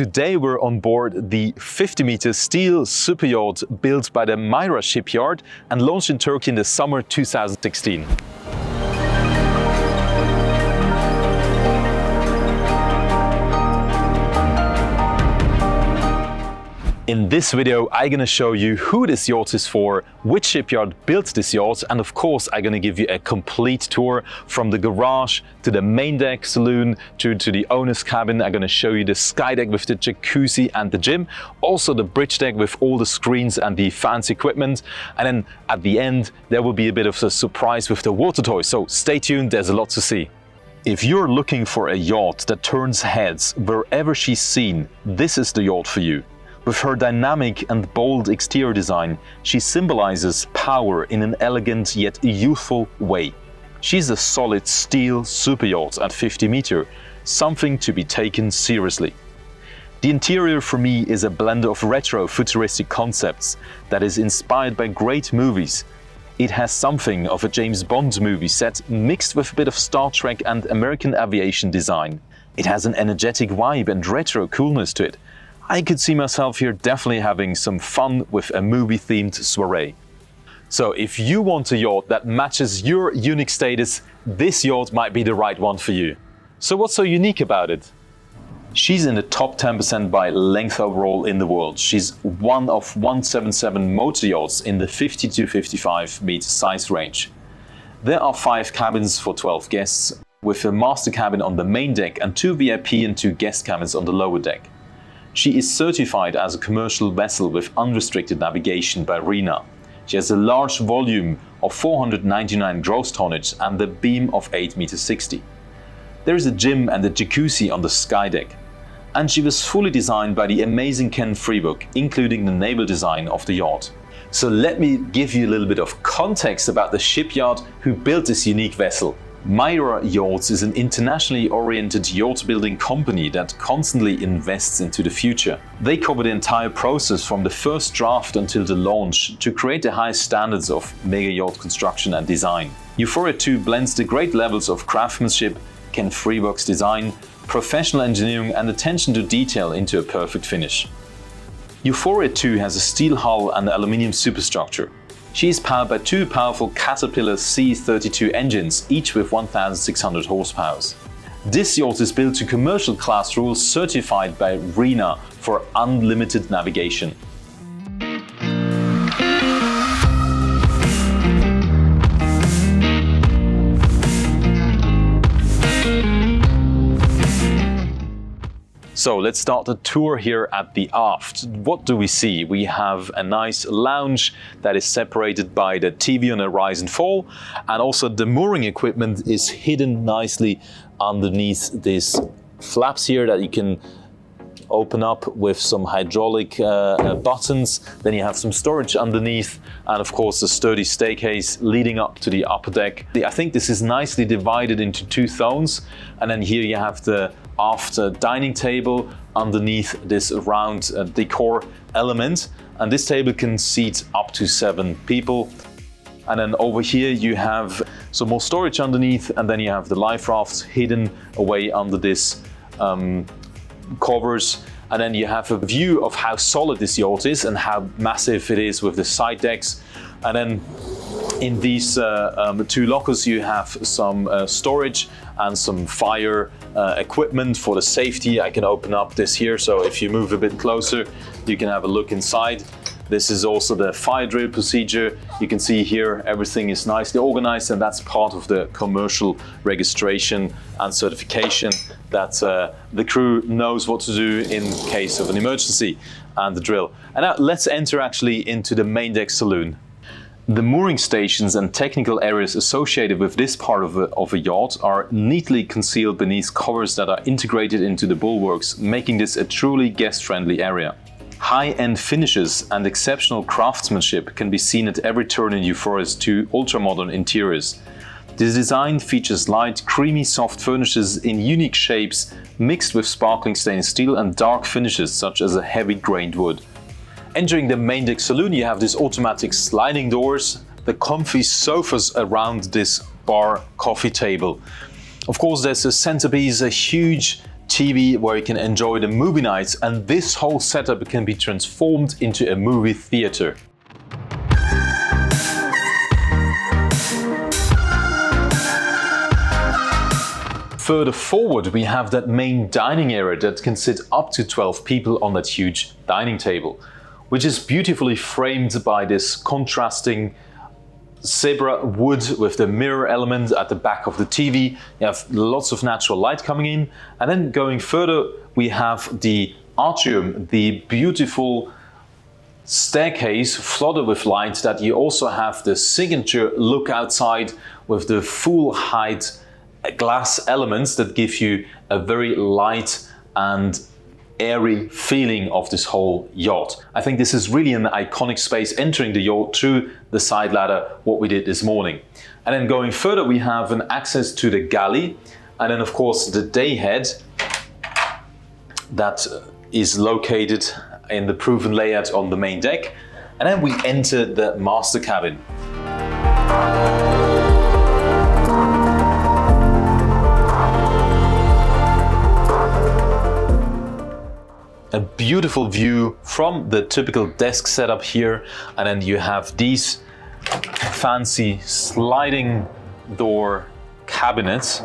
today we're on board the 50-meter steel super yacht built by the Mayra shipyard and launched in Turkey in the summer 2016. In this video, I'm gonna show you who this yacht is for, which shipyard built this yacht, and of course, I'm gonna give you a complete tour from the garage to the main deck saloon to the owner's cabin. I'm gonna show you the sky deck with the jacuzzi and the gym, also the bridge deck with all the screens and the fancy equipment. And then at the end, there will be a bit of a surprise with the water toys. So stay tuned, there's a lot to see. If you're looking for a yacht that turns heads wherever she's seen, this is the yacht for you. With her dynamic and bold exterior design, she symbolizes power in an elegant yet youthful way. She's a solid steel super yacht at 50 meter, something to be taken seriously. The interior for me is a blend of retro futuristic concepts that is inspired by great movies. It has something of a James Bond movie set mixed with a bit of Star Trek and American aviation design. It has an energetic vibe and retro coolness to it. I could see myself here definitely having some fun with a movie-themed soiree. So if you want a yacht that matches your unique status, this yacht might be the right one for you. So what's so unique about it? She's in the top 10% by length overall in the world. She's one of 177 motor yachts in the 50 to 55 meter size range. There are 5 cabins for 12 guests, with a master cabin on the main deck and 2 VIP and 2 guest cabins on the lower deck. She is certified as a commercial vessel with unrestricted navigation by RINA. She has a large volume of 499 gross tonnage and the beam of 8.60 meters. There is a gym and a jacuzzi on the sky deck. And she was fully designed by the amazing Ken Freivokh, including the naval design of the yacht. So let me give you a little bit of context about the shipyard who built this unique vessel. Mayra Yachts is an internationally oriented yacht building company that constantly invests into the future. They cover the entire process from the first draft until the launch to create the highest standards of mega yacht construction and design. Euphoria 2 blends the great levels of craftsmanship, Ken Freivokh's design, professional engineering and attention to detail into a perfect finish. Euphoria 2 has a steel hull and aluminium superstructure. She is powered by 2 powerful Caterpillar C32 engines, each with 1,600 horsepower. This yacht is built to commercial class rules, certified by RINA for unlimited navigation. So let's start the tour here at the Aft. What do we see? We have a nice lounge that is separated by the TV on a rise and fall, and also the mooring equipment is hidden nicely underneath these flaps here that you can open up with some hydraulic buttons. Then you have some storage underneath, and of course the sturdy staircase leading up to the upper deck. I think this is nicely divided into 2 zones, and then here you have the aft dining table underneath this round decor element, and this table can seat up to 7 people. And then over here you have some more storage underneath, and then you have the life rafts hidden away under this covers. And then you have a view of how solid this yacht is and how massive it is with the side decks. And then in these 2 lockers you have some storage and some fire equipment for the safety. I can open up this here, so if you move a bit closer you can have a look inside. This is also the fire drill procedure. You can see here everything is nicely organized, and that's part of the commercial registration and certification that the crew knows what to do in case of an emergency, and the drill. And now let's enter actually into the main deck saloon. The mooring stations and technical areas associated with this part of a yacht are neatly concealed beneath covers that are integrated into the bulwarks, making this a truly guest-friendly area. High-end finishes and exceptional craftsmanship can be seen at every turn in Euphoria's 2 ultra-modern interiors. The design features light, creamy soft furnishes in unique shapes, mixed with sparkling stainless steel and dark finishes such as a heavy grained wood. Entering the main deck saloon, you have these automatic sliding doors, the comfy sofas around this bar coffee table. Of course, there's a centerpiece, a huge TV where you can enjoy the movie nights, and this whole setup can be transformed into a movie theater. Further forward, we have that main dining area that can sit up to 12 people on that huge dining table, which is beautifully framed by this contrasting zebra wood with the mirror element at the back of the TV. You have lots of natural light coming in. And then going further, we have the atrium, the beautiful staircase flooded with light, that you also have the signature look outside with the full height glass elements that give you a very light and airy feeling of this whole yacht. I think this is really an iconic space, entering the yacht through the side ladder, what we did this morning. And then going further, we have an access to the galley, and then of course the day head that is located in the proven layout on the main deck. And then we enter the master cabin. A beautiful view from the typical desk setup here, and then you have these fancy sliding door cabinets.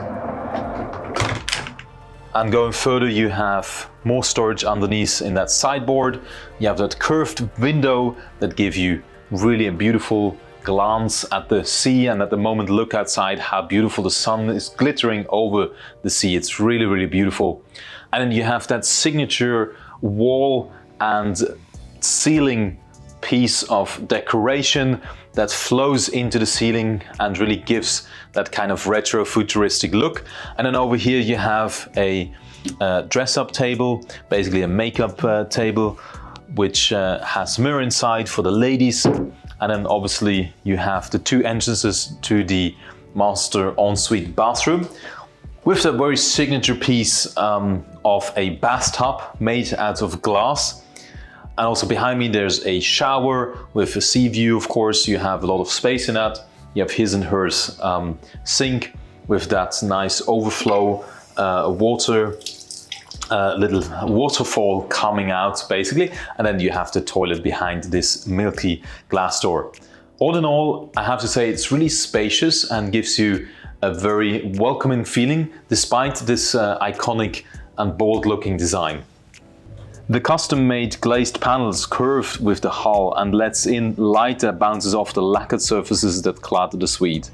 And going further, you have more storage underneath in that sideboard. You have that curved window that gives you really a beautiful glance at the sea, and at the moment look outside how beautiful the sun is glittering over the sea. It's really, really beautiful. And then you have that signature wall and ceiling piece of decoration that flows into the ceiling and really gives that kind of retro futuristic look. And then over here you have a dress-up table, basically a makeup table, which has mirror inside for the ladies. And then obviously you have the two entrances to the master ensuite bathroom, with that very signature piece of a bathtub made out of glass. And also behind me there's a shower with a sea view. Of course, you have a lot of space in that. You have his and hers sink with that nice overflow water, little waterfall coming out basically. And then you have the toilet behind this milky glass door. All in all, I have to say it's really spacious and gives you a very welcoming feeling despite this iconic and bold looking design. The custom-made glazed panels curved with the hull and lets in light that bounces off the lacquered surfaces that clad the suite.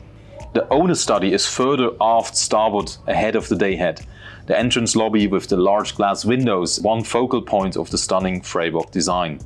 The owner study is further aft starboard ahead of the dayhead. The entrance lobby with the large glass windows, one focal point of the stunning Freivokh design.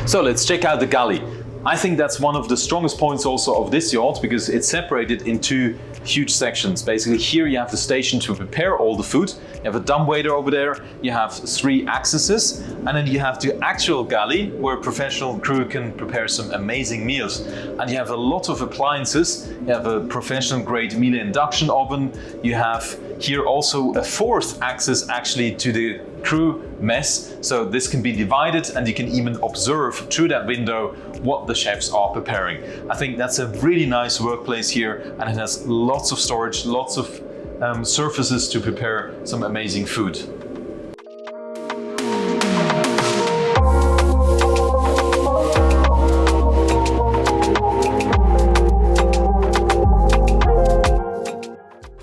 So let's check out the galley. I think that's one of the strongest points also of this yacht, because it's separated in two huge sections. Basically here you have the station to prepare all the food, you have a dumbwaiter over there, you have 3 accesses, and then you have the actual galley where professional crew can prepare some amazing meals. And you have a lot of appliances. You have a professional grade Miele induction oven. You have here also a 4th access actually to the crew mess, so this can be divided and you can even observe through that window what the chefs are preparing. I think that's a really nice workplace here, and it has lots of storage, lots of surfaces to prepare some amazing food.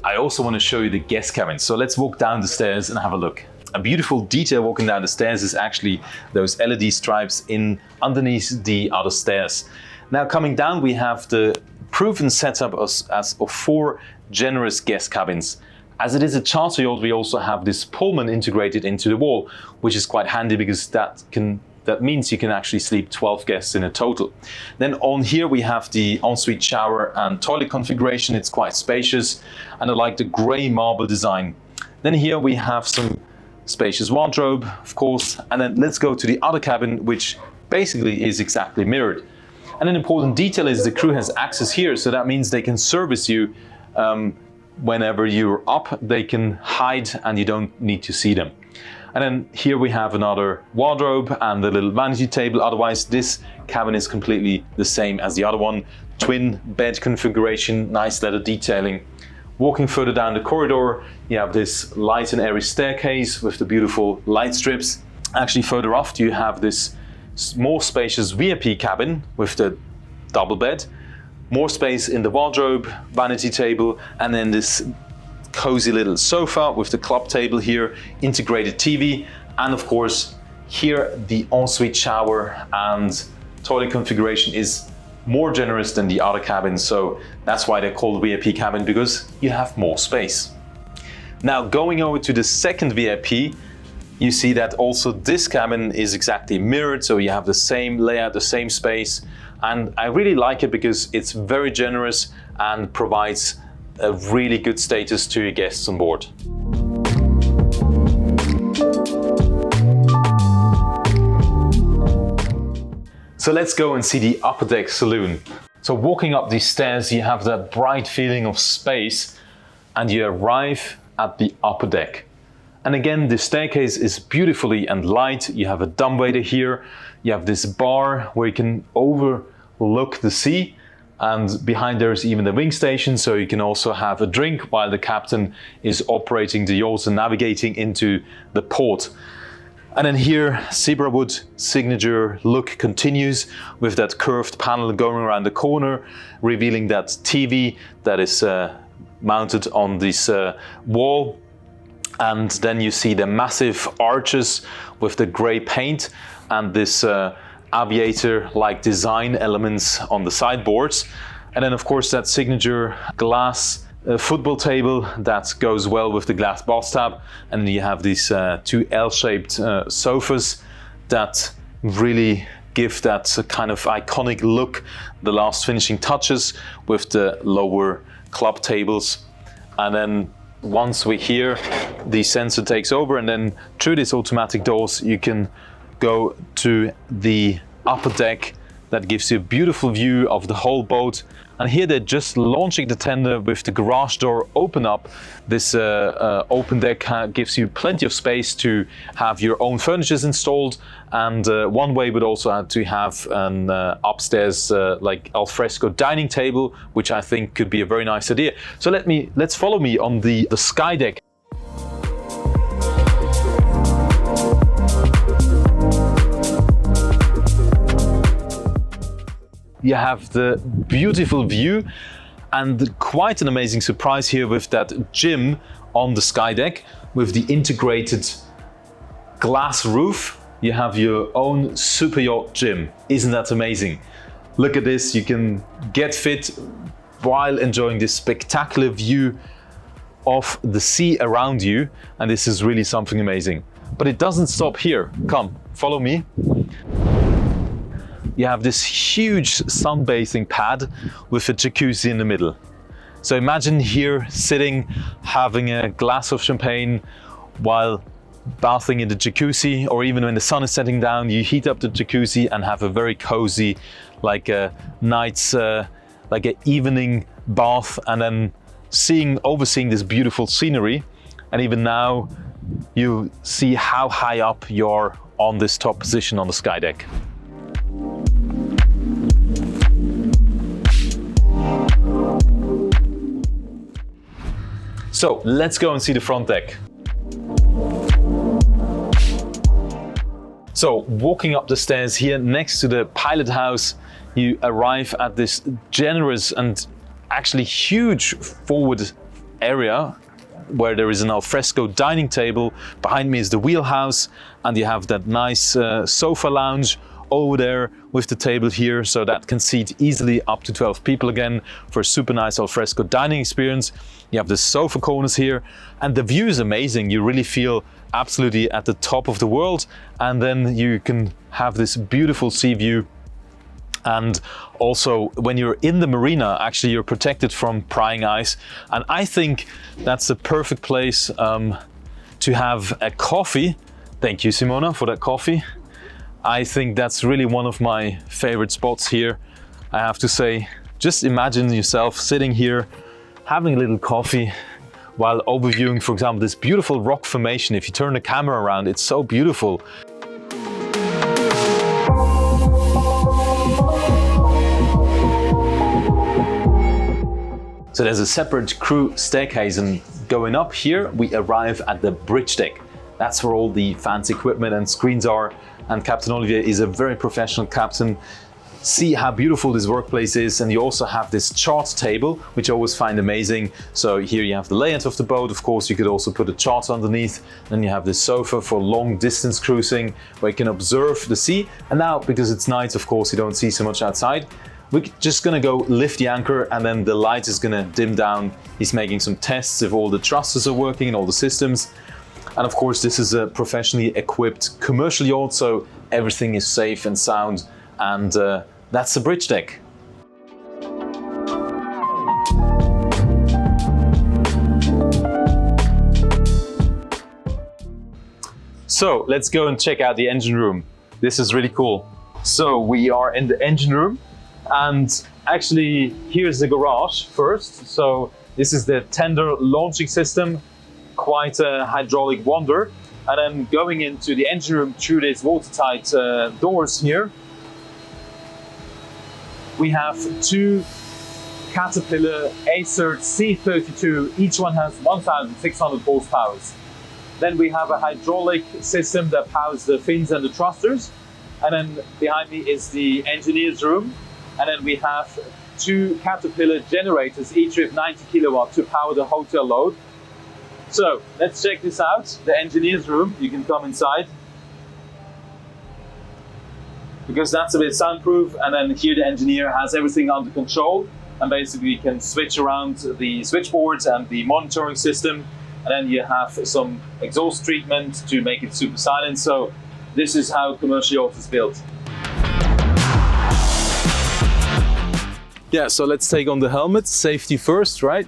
I also want to show you the guest cabin, so let's walk down the stairs and have a look. A beautiful detail walking down the stairs is actually those LED stripes in underneath the other stairs. Now coming down, we have the proven setup as of 4 generous guest cabins. As it is a charter yacht, we also have this Pullman integrated into the wall, which is quite handy because that means you can actually sleep 12 guests in a total. Then on here we have the ensuite shower and toilet configuration. It's quite spacious, and I like the grey marble design. Then here we have some spacious wardrobe, of course, and then let's go to the other cabin, which basically is exactly mirrored. And an important detail is the crew has access here, so that means they can service you whenever you're up. They can hide and you don't need to see them. And then here we have another wardrobe and a little vanity table. Otherwise, this cabin is completely the same as the other one. Twin bed configuration, nice leather detailing, Walking further down the corridor, you have this light and airy staircase with the beautiful light strips. Actually, further off, you have this more spacious VIP cabin with the double bed, more space in the wardrobe, vanity table, and then this cozy little sofa with the club table here, integrated TV, and of course, here the ensuite shower and toilet configuration is more generous than the other cabins, so that's why they're called VIP cabin, because you have more space. Now, going over to the second VIP, you see that also this cabin is exactly mirrored, so you have the same layout, the same space, and I really like it because it's very generous and provides a really good status to your guests on board. So let's go and see the upper deck saloon. So walking up these stairs, you have that bright feeling of space and you arrive at the upper deck. And again, the staircase is beautifully and light. You have a dumbwaiter here. You have this bar where you can overlook the sea. And behind there is even the wing station, so you can also have a drink while the captain is operating the yacht and navigating into the port. And then here, zebra wood signature look continues with that curved panel going around the corner, revealing that TV that is mounted on this wall. And then you see the massive arches with the gray paint and this aviator-like design elements on the sideboards. And then of course that signature glass football table that goes well with the glass bathtub, and you have these two L-shaped sofas that really give that kind of iconic look, the last finishing touches with the lower club tables. And then once we're here, the sensor takes over, and then through these automatic doors you can go to the upper deck that gives you a beautiful view of the whole boat. And here they're just launching the tender with the garage door open up. This open deck gives you plenty of space to have your own furniture installed, and one way would also have to have an upstairs like alfresco dining table, which I think could be a very nice idea. So let's follow me on the sky deck. You have the beautiful view and quite an amazing surprise here with that gym on the sky deck with the integrated glass roof. You have your own super yacht gym. Isn't that amazing? Look at this, you can get fit while enjoying this spectacular view of the sea around you, and this is really something amazing. But it doesn't stop here. Come, follow me. You have this huge sunbathing pad with a jacuzzi in the middle. So imagine here sitting, having a glass of champagne while bathing in the jacuzzi, or even when the sun is setting down, you heat up the jacuzzi and have a very cozy, like a night's, like an evening bath, and then overseeing this beautiful scenery. And even now, you see how high up you're on this top position on the sky deck. So let's go and see the front deck. So walking up the stairs here next to the pilot house, you arrive at this generous and actually huge forward area where there is an alfresco dining table. Behind me is the wheelhouse, and you have that nice sofa lounge over there with the table here, so that can seat easily up to 12 people again for a super nice alfresco dining experience. You have the sofa corners here, and the view is amazing. You really feel absolutely at the top of the world, and then you can have this beautiful sea view. And also when you're in the marina, actually you're protected from prying eyes, and I think that's the perfect place to have a coffee. Thank you, Simona, for that coffee. I think that's really one of my favorite spots here, I have to say. Just imagine yourself sitting here, having a little coffee while overviewing, for example, this beautiful rock formation. If you turn the camera around, it's so beautiful. So there's a separate crew staircase, and going up here, we arrive at the bridge deck. That's where all the fancy equipment and screens are. And Captain Olivier is a very professional captain. See how beautiful this workplace is. And you also have this chart table, which I always find amazing. So here you have the layout of the boat. Of course, you could also put a chart underneath. Then you have this sofa for long distance cruising, where you can observe the sea. And now, because it's night, of course, you don't see so much outside. We're just gonna go lift the anchor, and then the light is gonna dim down. He's making some tests if all the thrusters are working and all the systems. And of course, this is a professionally equipped commercial yacht, so everything is safe and sound. And that's the bridge deck. So let's go and check out the engine room. This is really cool. So we are in the engine room. And actually, here's the garage first. So this is the tender launching system, quite a hydraulic wonder. And then going into the engine room through these watertight doors here, we have two Caterpillar Acer C32. Each one has 1,600 horsepower. Then we have a hydraulic system that powers the fins and the thrusters. And then behind me is the engineer's room. And then we have two Caterpillar generators, each with 90 kilowatt to power the hotel load. So let's check this out, the engineer's room. You can come inside, because that's a bit soundproof. And then here the engineer has everything under control, and basically you can switch around the switchboards and the monitoring system. And then you have some exhaust treatment to make it super silent. So this is how commercial yacht is built. Yeah, so let's take on the helmets. Safety first, right?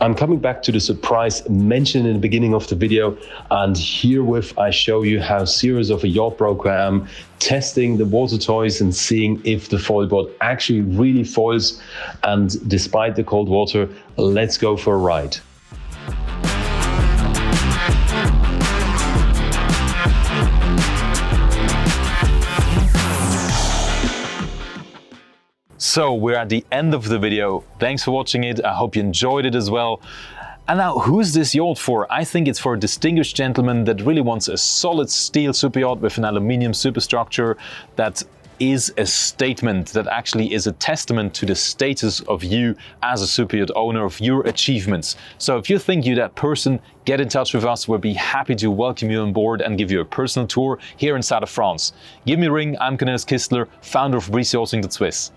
I'm coming back to the surprise mentioned in the beginning of the video, and herewith I show you how serious of a yacht broker I am, testing the water toys and seeing if the foilboard actually really foils. And despite the cold water, let's go for a ride. So we're at the end of the video. Thanks for watching it. I hope you enjoyed it as well. And now, who's this yacht for? I think it's for a distinguished gentleman that really wants a solid steel super yacht with an aluminium superstructure that is a statement, that actually is a testament to the status of you as a super yacht owner, of your achievements. So if you think you're that person, get in touch with us. We'll be happy to welcome you on board and give you a personal tour here in South of France. Give me a ring. I'm Cornelius Kistler, founder of breezeYachting.swiss.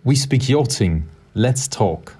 We speak yachting. Let's talk.